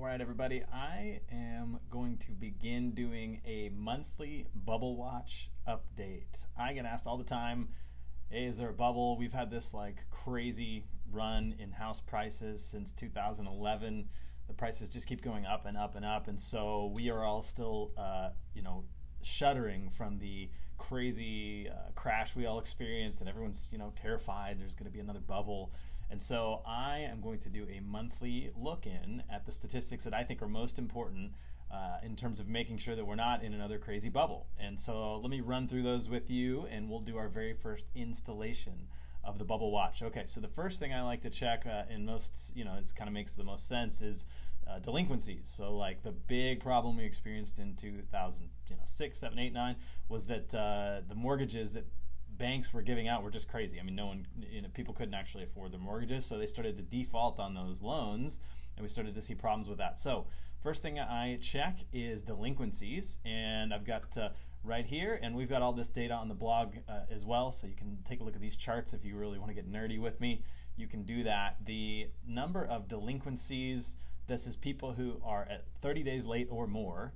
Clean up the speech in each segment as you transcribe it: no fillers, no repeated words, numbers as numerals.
right, everybody, I am going to begin doing a monthly bubble watch update. I get asked all the time, hey, is there a bubble? We've had this like crazy run in house prices since 2011. The prices just keep going up and up and up, and so we are all still, shuddering from the crazy crash we all experienced, and everyone's terrified there's going to be another bubble. And so I am going to do a monthly look in at the statistics that I think are most important in terms of making sure that we're not in another crazy bubble. And so let me run through those with you, and we'll do our very first installation of the bubble watch. Okay, so the first thing I like to check in most, it kind of makes the most sense, is delinquencies. So like the big problem we experienced in 2006, 7, 8, 9 was that the mortgages that banks were giving out were just crazy. I mean, no one, people couldn't actually afford their mortgages, so they started to default on those loans, and we started to see problems with that. So first thing I check is delinquencies, and I've got right here, and we've got all this data on the blog as well, so you can take a look at these charts if you really want to get nerdy with me. You can do that. The number of delinquencies, this is people who are at 30 days late or more,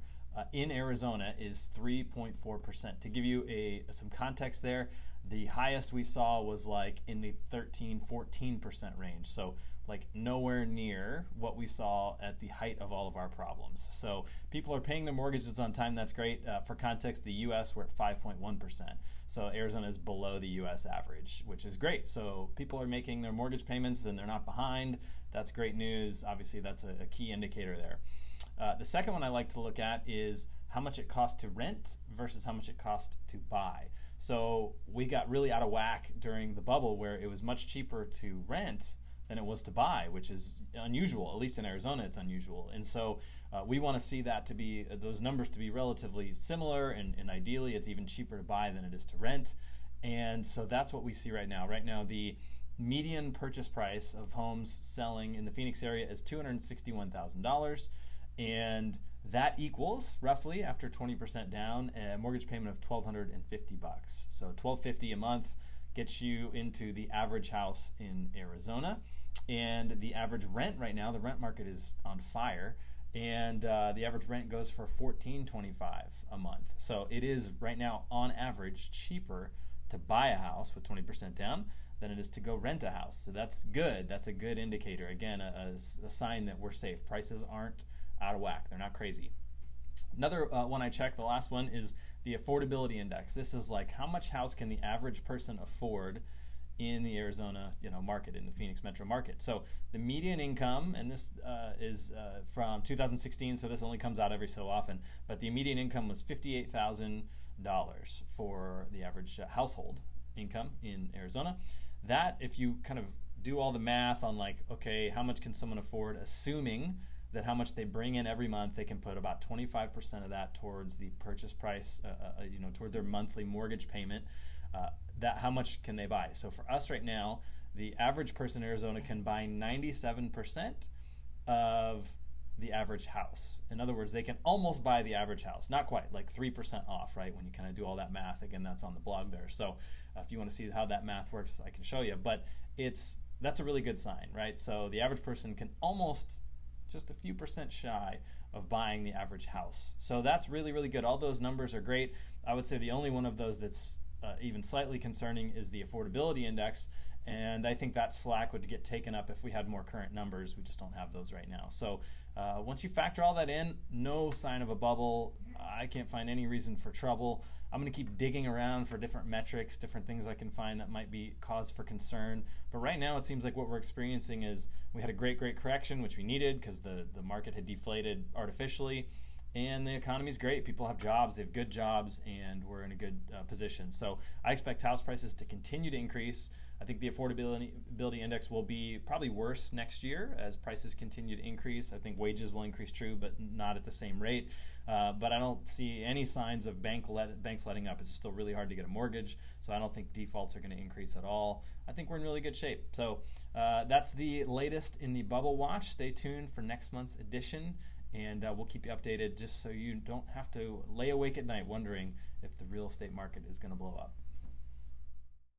in Arizona is 3.4%. To give you some context there, the highest we saw was like in the 13-14% range. So like nowhere near what we saw at the height of all of our problems. So people are paying their mortgages on time. That's great. For context, the US we're at 5.1%. So Arizona is below the US average, which is great. So people are making their mortgage payments and they're not behind. That's great news. Obviously, that's a key indicator there. The second one I like to look at is how much it costs to rent versus how much it costs to buy. So we got really out of whack during the bubble, where it was much cheaper to rent than it was to buy, which is unusual. At least in Arizona, it's unusual. And so we want to see that to be those numbers to be relatively similar, and ideally it's even cheaper to buy than it is to rent. And so that's what we see right now. Right now, the median purchase price of homes selling in the Phoenix area is $261,000. And that equals roughly, after 20% down, a mortgage payment of $1,250. So $1,250 a month gets you into the average house in Arizona. And the average rent right now, the rent market is on fire, and the average rent goes for $1,425 a month. So it is right now on average cheaper to buy a house with 20% down than it is to go rent a house. So that's good. That's a good indicator. Again, a sign that we're safe. Prices aren't out of whack. They're not crazy. Another one I checked, the last one, is the affordability index. This is like how much house can the average person afford in the Arizona market, in the Phoenix metro market. So the median income, and this is from 2016, so this only comes out every so often, but the median income was $58,000 for the average household income in Arizona. That, if you kind of do all the math on like, okay, how much can someone afford, assuming that how much they bring in every month, they can put about 25% of that towards the purchase price, toward their monthly mortgage payment. That how much can they buy? So for us right now, the average person in Arizona can buy 97% of the average house. In other words, they can almost buy the average house. Not quite, like 3% off, right? When you kind of do all that math. Again, that's on the blog there. So if you want to see how that math works, I can show you. But that's a really good sign, right? So the average person can almost just a few percent shy of buying the average house. So that's really, really good. All those numbers are great. I would say the only one of those that's even slightly concerning is the affordability index, and I think that slack would get taken up if we had more current numbers. We just don't have those right now. So once you factor all that in, no sign of a bubble. I can't find any reason for trouble. I'm going to keep digging around for different metrics, different things I can find that might be cause for concern. But right now it seems like what we're experiencing is we had a great correction, which we needed because the market had deflated artificially. And the economy's great. People have jobs, they have good jobs, and we're in a good position. So I expect house prices to continue to increase. I think the affordability index will be probably worse next year as prices continue to increase. I think wages will increase, true, but not at the same rate. But I don't see any signs of banks letting up. It's still really hard to get a mortgage, so I don't think defaults are going to increase at all. I think we're in really good shape. So that's the latest in the Bubble Watch. Stay tuned for next month's edition, and we'll keep you updated just so you don't have to lay awake at night wondering if the real estate market is going to blow up.